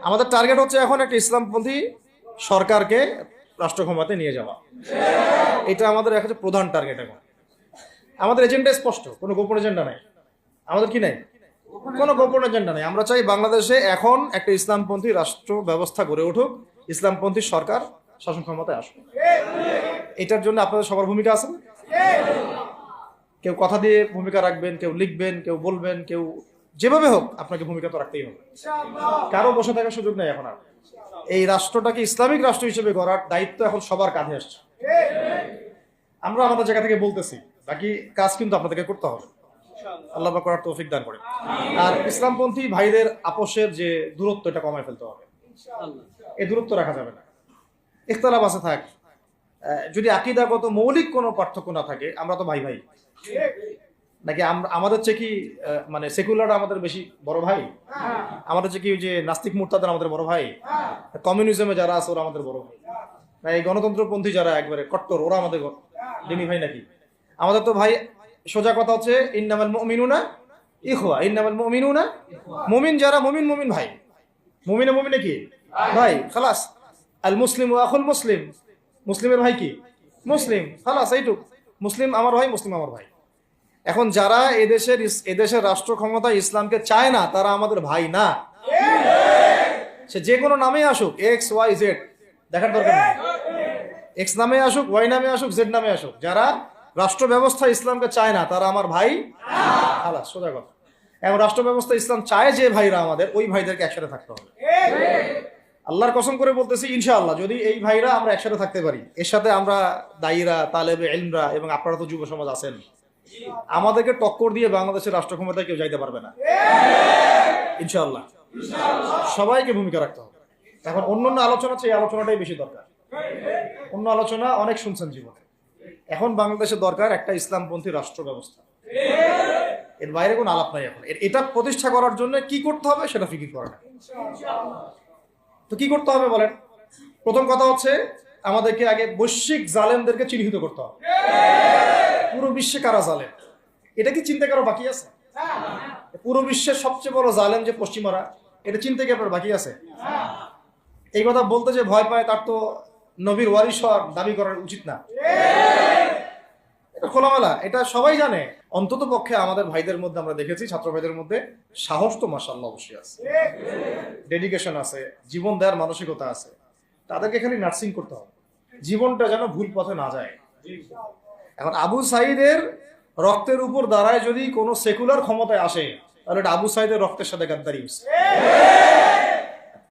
আমাদের টার্গেট হচ্ছে এখন একটা ইসলামপন্থী সরকারকে রাষ্ট্র ক্ষমতায় নিয়ে যাওয়া। এটা আমাদের একটা প্রধান টার্গেট। এখন আমাদের এজেন্ডা স্পষ্ট, কোনো গোপন এজেন্ডা নাই। আমাদের কি নাই? কোনো গোপন এজেন্ডা নাই। আমরা চাই বাংলাদেশে এখন একটা ইসলামপন্থী রাষ্ট্র ব্যবস্থা গড়ে উঠুক, ইসলামপন্থী সরকার শাসন ক্ষমতায় আসুক। এটার জন্য আপনাদের সবার ভূমিকা আছে। কেউ কথা দিয়ে ভূমিকা রাখবেন, কেউ লিখবেন, কেউ বলবেন, কেউ যেভাবে হোক আপনাকে ভূমিকা তো রাখতেই হবে। কারো বসে থাকার সুযোগ নেই। এখন আর এই রাষ্ট্রটাকে ইসলামিক রাষ্ট্র হিসেবে গড়ার দায়িত্ব এখন সবার কাঁধে আসছে। আমরা আমাদের জায়গা থেকে বলতেছি, বাকি কাজ কিন্তু আপনাদেরকে করতে হবে। আল্লাহ পাক করার তৌফিক দান করে। আর ইসলামপন্থী ভাইদের আপোষের যে দূরত্ব, এটা কমায় ফেলতে হবে। এই দূরত্ব রাখা যাবে না। ইখতিলাফ আছে থাক, যদি আকীদাগত মৌলিক কোনো পার্থক্য না থাকে, আমরা তো ভাই ভাই নাকি? আমাদের চেয়ে কি মানে সেকুলার আমাদের বেশি বড় ভাই? আমাদের চেয়ে কি যে নাস্তিক মুরতাদের আমাদের বড় ভাই? কমিউনিজমে যারা আছে ওরা আমাদের বড় ভাই? না এই গণতন্ত্রপন্থী যারা একবারে কট্টর ওরা আমাদের দিনী ভাই নাকি? আমাদের তো ভাই, সোজা কথা হচ্ছে ইন্নামাল মুমিনুনা ইখওয়া, ইন্নামাল মুমিনুনা, মুমিন যারা মুমিন, মুমিন ভাই। মুমিনে মুমিনে কি ভাই, খালাস। আল মুসলিম ওয়া আখুল মুসলিম, মুসলিমের ভাই কি মুসলিম, খালাস এইটুক। মুসলিম আমার ভাই, মুসলিম আমার ভাই। এখন যারা এদেশের রাষ্ট্র ক্ষমতায় ইসলামকে চায় না, তারা আমাদের ভাই না। সে যে কোনো নামে আসুক, এক্স ওয়াই জেড, দেখার দরকার নেই। এক্স নামে আসুক, ওয়াই নামে আসুক, জেড নামে আসুক, যারা রাষ্ট্র ব্যবস্থা ইসলামকে চায় না তারা আমার ভাই খালাস, সোজা কথা। এবং রাষ্ট্র ব্যবস্থা ইসলাম চায় যে ভাইরা আমাদের, ওই ভাইদেরকে একসাথে থাকতে হবে। আল্লাহর কসম করে বলতেছি, ইনশাআল্লাহ যদি এই ভাইরা আমরা একসাথে থাকতে পারি, এর সাথে আমরা দায়ীরা, তালেবে ইলমরা এবং আপনারা তো যুব সমাজ আছেন, আমাদেরকে টক্কর দিয়ে বাংলাদেশের রাষ্ট্র ক্ষমতায় কেউ যাইতে পারবে না ইনশাআল্লাহ। সবাইকে ভূমিকা রাখতে হবে। এখন অন্য আলোচনা আছে, এই আলোচনাটাই বেশি দরকার। অন্য আলোচনা অনেক শুনছেন জীবনে। এখন বাংলাদেশের দরকার একটা ইসলামপন্থী রাষ্ট্র ব্যবস্থা। এর বাইরে কোনো আলাপ নাই। এখন এটা প্রতিষ্ঠা করার জন্য কি করতে হবে সেটা ফিকির করা। তো কি করতে হবে বলেন? প্রথম কথা হচ্ছে আমাদেরকে আগে বৈশ্বিক জালেমদেরকে চিহ্নিত করতে হবে। পুরো বিশ্বে কারা জালেম, এটা কি চিন্তা করা বাকি আছে? পুরো বিশ্বের সবচেয়ে বড় জালেম যে পশ্চিমারা, এটা চিন্তা কি আপনার বাকি আছে? এই কথা বলতে যে ভয় পায়, তার তো নবীর ওয়ারিস হওয়ার দাবি করার উচিত না। এটা খোলামেলা, এটা সবাই জানে। অন্তত পক্ষে আমাদের ভাইদের মধ্যে আমরা দেখেছি, ছাত্র ভাইদের মধ্যে সাহস তো মাশাআল্লাহ অবশ্যই আছে, ডেডিকেশন আছে, জীবন দেওয়ার মানসিকতা আছে। তাদেরকে খালি নার্সিং করতে হবে, জীবনটা যেন ভুল পথে না যায়। এখন আবু সাঈদের রক্তের উপর দাঁড়ায় যদি কোনো সেকুলার ক্ষমতায় আসে, তাহলে এটা আবু সাঈদের রক্তের সাথে গাদ্দারি হচ্ছে।